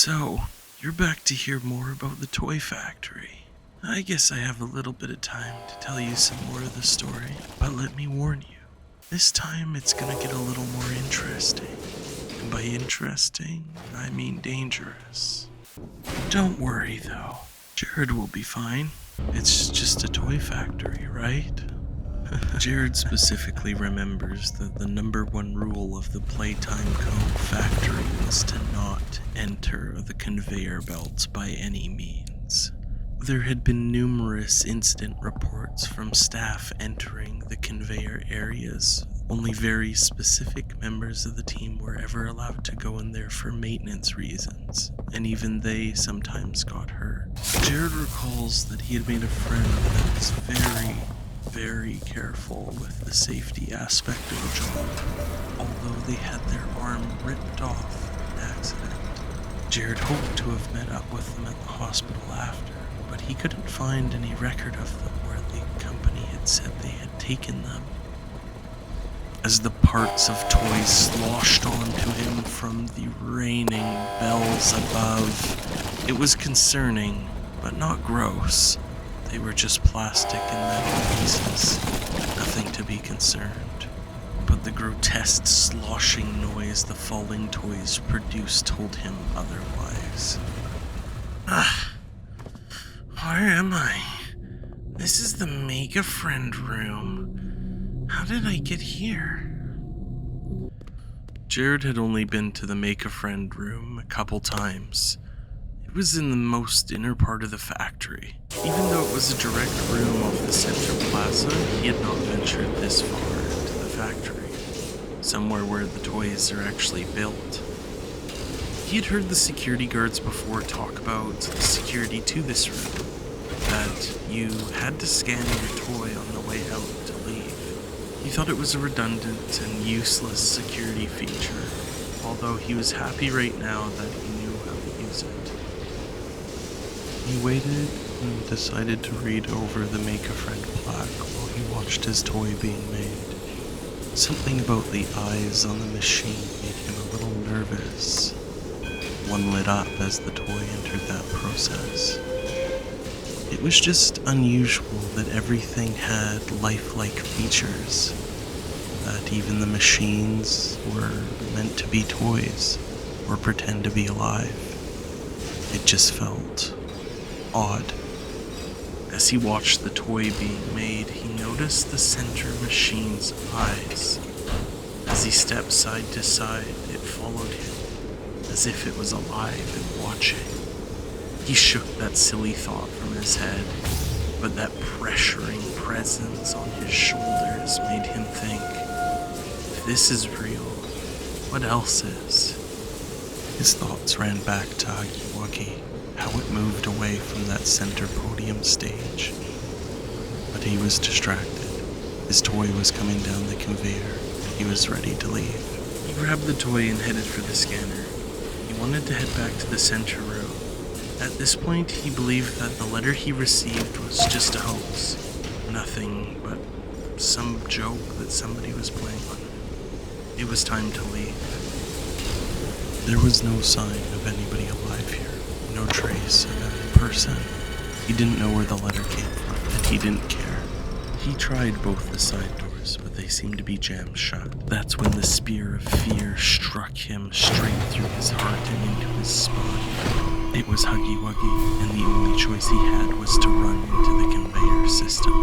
So, you're back to hear more about the toy factory. I guess I have a little bit of time to tell you some more of the story, but let me warn you, this time it's gonna get a little more interesting. And by interesting, I mean dangerous. Don't worry though, Jared will be fine. It's just a toy factory, right? Jared specifically remembers that the #1 rule of the Playtime factory was to not enter the conveyor belts by any means. There had been numerous incident reports from staff entering the conveyor areas. Only very specific members of the team were ever allowed to go in there for maintenance reasons, and even they sometimes got hurt. Jared recalls that he had made a friend that was very careful with the safety aspect of the job, although they had their arm ripped off in an accident. Jared hoped to have met up with them at the hospital after, but he couldn't find any record of them where the company had said they had taken them. As the parts of toys sloshed onto him from the raining bells above, it was concerning, but not gross. They were just plastic and metal pieces, nothing to be concerned. But the grotesque sloshing noise the falling toys produced told him otherwise. Where am I? This is the Make a Friend room. How did I get here? Jared had only been to the Make a Friend room a couple times. It was in the most inner part of the factory. Even though it was a direct room off the center plaza, he had not ventured this far into the factory, somewhere where the toys are actually built. He had heard the security guards before talk about the security to this room, that you had to scan your toy on the way out to leave. He thought it was a redundant and useless security feature, although he was happy right now that he knew how to use it. He waited and decided to read over the Make a Friend plaque while he watched his toy being made. Something about the eyes on the machine made him a little nervous. One lit up as the toy entered that process. It was just unusual that everything had lifelike features, that even the machines were meant to be toys or pretend to be alive. It just felt odd. As he watched the toy being made, he noticed the center machine's eyes. As he stepped side to side, it followed him, as if it was alive and watching. He shook that silly thought from his head, but that pressuring presence on his shoulders made him think, if this is real, what else is? His thoughts ran back to Wuggy, how it moved away from that center podium stage. But he was distracted. His toy was coming down the conveyor, and he was ready to leave. He grabbed the toy and headed for the scanner. He wanted to head back to the center room. At this point, he believed that the letter he received was just a hoax. Nothing but some joke that somebody was playing on him. It was time to leave. There was no sign of anybody alive here. No trace of any person. He didn't know where the letter came from, and he didn't care. He tried both the side doors, but they seemed to be jammed shut. That's when the spear of fear struck him straight through his heart and into his spine. It was Huggy Wuggy, and the only choice he had was to run into the conveyor system.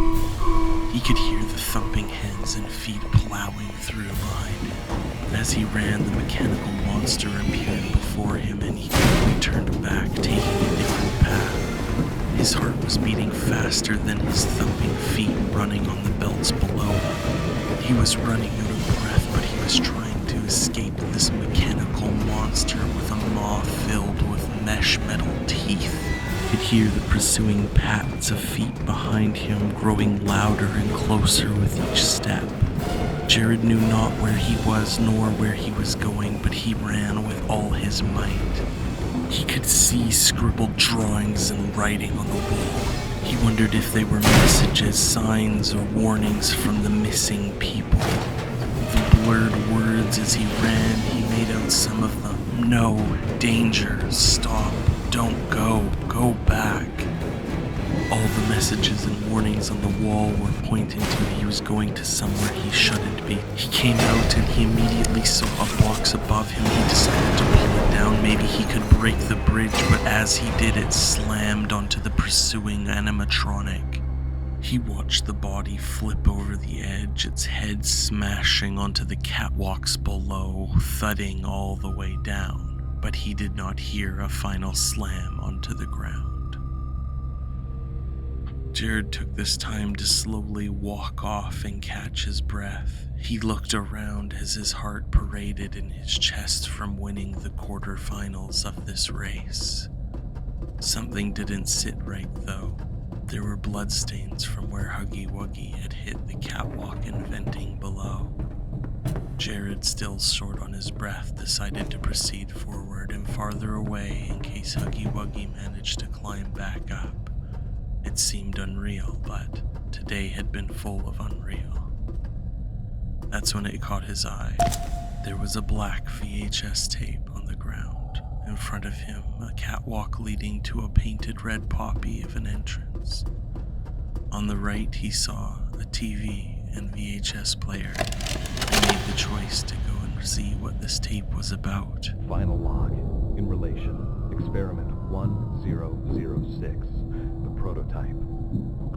He could hear the thumping hands and feet plowing through behind him. As he ran, the mechanical monster appeared before him, and he quickly turned back, taking a different path. His heart was beating faster than his thumping feet running on the belts below him. He was running out of breath, but he was trying to escape this mechanical monster with a maw filled with mesh metal teeth. He could hear the pursuing pats of feet behind him growing louder and closer with each step. Jared knew not where he was nor where he was going, but he ran with all his might. He could see scribbled drawings and writing on the wall. He wondered if they were messages, signs, or warnings from the missing people. The blurred words as he ran, he made out some of them, No, danger, stop, don't go, go back. All the messages and warnings on the wall were pointing to he was going to somewhere he shouldn't be. He came out and he immediately saw a box above him. He decided to pull it down. Maybe he could break the bridge, but as he did, it slammed onto the pursuing animatronic. He watched the body flip over the edge, its head smashing onto the catwalks below, thudding all the way down, but he did not hear a final slam onto the ground. Jared took this time to slowly walk off and catch his breath. He looked around as his heart paraded in his chest from winning the quarterfinals of this race. Something didn't sit right though. There were bloodstains from where Huggy Wuggy had hit the catwalk and venting below. Jared, still short on his breath, decided to proceed forward and farther away in case Huggy Wuggy managed to climb back up. It seemed unreal, but today had been full of unreal. That's when it caught his eye. There was a black VHS tape on the ground. In front of him, a catwalk leading to a painted red poppy of an entrance. On the right, he saw a TV and VHS player and made the choice to go and see what this tape was about. Final log. In relation. Experiment 1006. The prototype.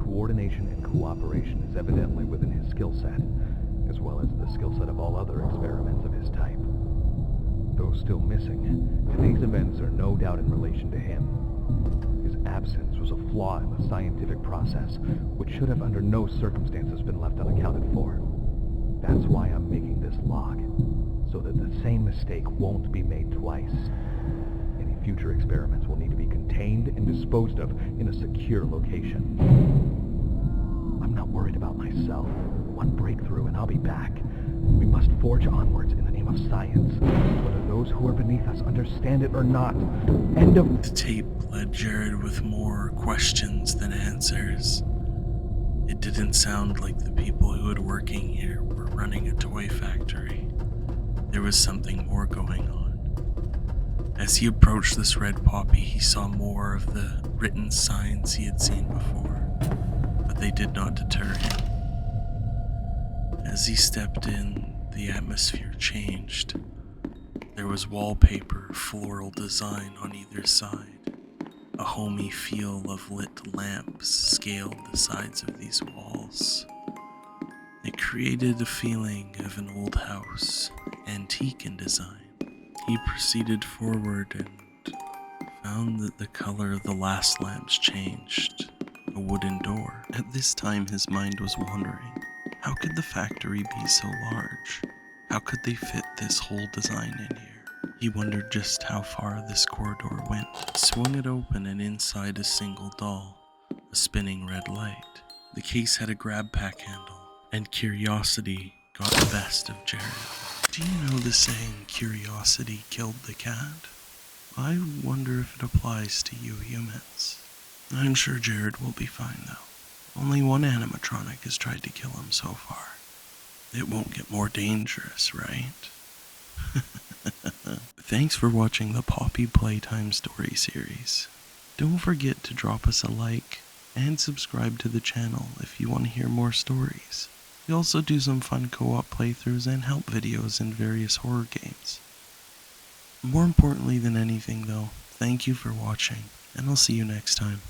Coordination and cooperation is evidently within his skill set, as well as the skill set of all other experiments of his type. Though still missing, today's events are no doubt in relation to him. His absence was a flaw in the scientific process, which should have under no circumstances been left unaccounted for. That's why I'm making this log, so that the same mistake won't be made twice. Any future experiments will need to be contained and disposed of in a secure location. I'm not worried about myself. One breakthrough and I'll be back. We must forge onwards in the name of science, whether those who are beneath us understand it or not. End of... The tape led Jared with more questions than answers. It didn't sound like the people who were working here were running a toy factory. There was something more going on. As he approached this red poppy, he saw more of the written signs he had seen before, but they did not deter him. As he stepped in, the atmosphere changed. There was wallpaper, floral design on either side. A homey feel of lit lamps scaled the sides of these walls. It created a feeling of an old house, antique in design. He proceeded forward and found that the color of the last lamps changed. A wooden door. At this time, his mind was wandering. How could the factory be so large? How could they fit this whole design in here? He wondered just how far this corridor went. Swung it open and inside a single doll, a spinning red light. The case had a grab pack handle, and curiosity got the best of Jared. Do you know the saying, curiosity killed the cat? I wonder if it applies to you humans. I'm sure Jared will be fine though. Only one animatronic has tried to kill him so far. It won't get more dangerous, right? Thanks for watching the Poppy Playtime story series. Don't forget to drop us a like and subscribe to the channel if you want to hear more stories. We also do some fun co-op playthroughs and help videos in various horror games. More importantly than anything though, thank you for watching, and I'll see you next time.